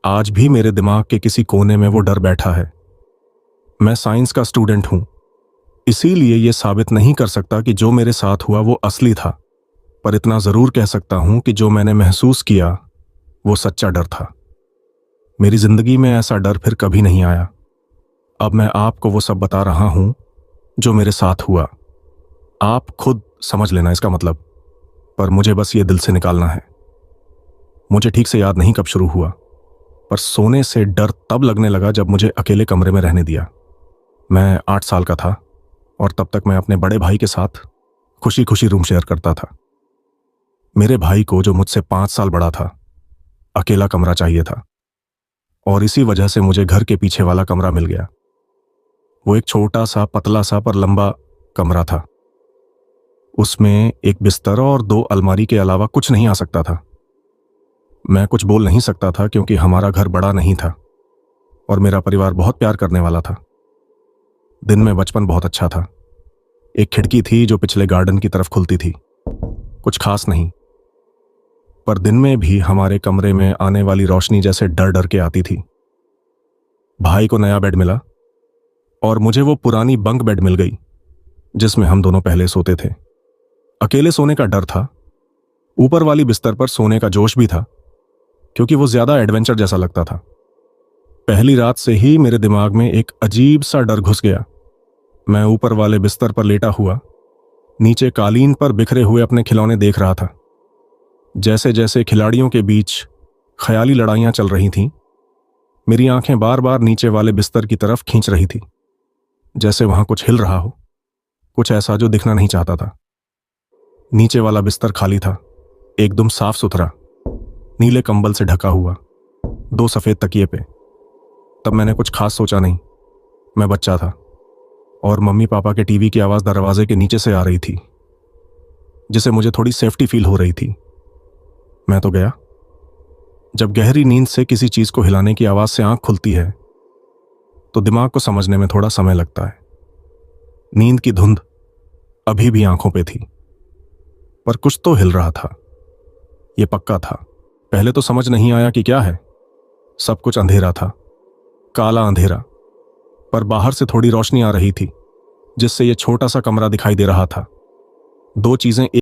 आज भी मेरे दिमाग के किसी कोने में वो डर बैठा है। मैं साइंस का स्टूडेंट हूं, इसीलिए ये साबित नहीं कर सकता कि जो मेरे साथ हुआ वो असली था, पर इतना जरूर कह सकता हूं कि जो मैंने महसूस किया वो सच्चा डर था। मेरी जिंदगी में ऐसा डर फिर कभी नहीं आया। अब मैं आपको वो सब बता रहा हूं जो मेरे साथ हुआ। आप खुद समझ लेना इसका मतलब, पर मुझे बस ये दिल से निकालना है। मुझे ठीक से याद नहीं कब शुरू हुआ, पर सोने से डर तब लगने लगा जब मुझे अकेले कमरे में रहने दिया। मैं 8 साल का था और तब तक मैं अपने बड़े भाई के साथ खुशी खुशी रूम शेयर करता था। मेरे भाई को, जो मुझसे 5 साल बड़ा था, अकेला कमरा चाहिए था और इसी वजह से मुझे घर के पीछे वाला कमरा मिल गया। वो एक छोटा सा, पतला सा पर लंबा कमरा था। उसमें एक बिस्तर और 2 अलमारी के अलावा कुछ नहीं आ सकता था। मैं कुछ बोल नहीं सकता था क्योंकि हमारा घर बड़ा नहीं था और मेरा परिवार बहुत प्यार करने वाला था। दिन में बचपन बहुत अच्छा था। एक खिड़की थी जो पिछले गार्डन की तरफ खुलती थी। कुछ खास नहीं, पर दिन में भी हमारे कमरे में आने वाली रोशनी जैसे डर डर के आती थी। भाई को नया बेड मिला और मुझे वो पुरानी बंक बेड मिल गई जिसमें हम दोनों पहले सोते थे। अकेले सोने का डर था, ऊपर वाली बिस्तर पर सोने का जोश भी था क्योंकि वो ज्यादा एडवेंचर जैसा लगता था। पहली रात से ही मेरे दिमाग में एक अजीब सा डर घुस गया। मैं ऊपर वाले बिस्तर पर लेटा हुआ नीचे कालीन पर बिखरे हुए अपने खिलौने देख रहा था। जैसे जैसे खिलाड़ियों के बीच ख्याली लड़ाइयां चल रही थीं, मेरी आंखें बार बार नीचे वाले बिस्तर की तरफ खींच रही थी, जैसे वहां कुछ हिल रहा हो, कुछ ऐसा जो दिखना नहीं चाहता था। नीचे वाला बिस्तर खाली था, एकदम साफ सुथरा, नीले कंबल से ढका हुआ, 2 सफेद तकिए पे। तब मैंने कुछ खास सोचा नहीं। मैं बच्चा था और मम्मी पापा के टीवी की आवाज दरवाजे के नीचे से आ रही थी, जिसे मुझे थोड़ी सेफ्टी फील हो रही थी। मैं तो गया। जब गहरी नींद से किसी चीज को हिलाने की आवाज से आंख खुलती है तो दिमाग को समझने में थोड़ा समय लगता है। नींद की धुंध अभी भी आंखों पे थी, पर कुछ तो हिल रहा था, ये पक्का था। पहले तो समझ नहीं आया कि क्या है। सब कुछ अंधेरा था, काला अंधेरा, पर बाहर से थोड़ी रोशनी आ रही थी जिससे यह छोटा सा कमरा दिखाई दे रहा था। 2 चीजें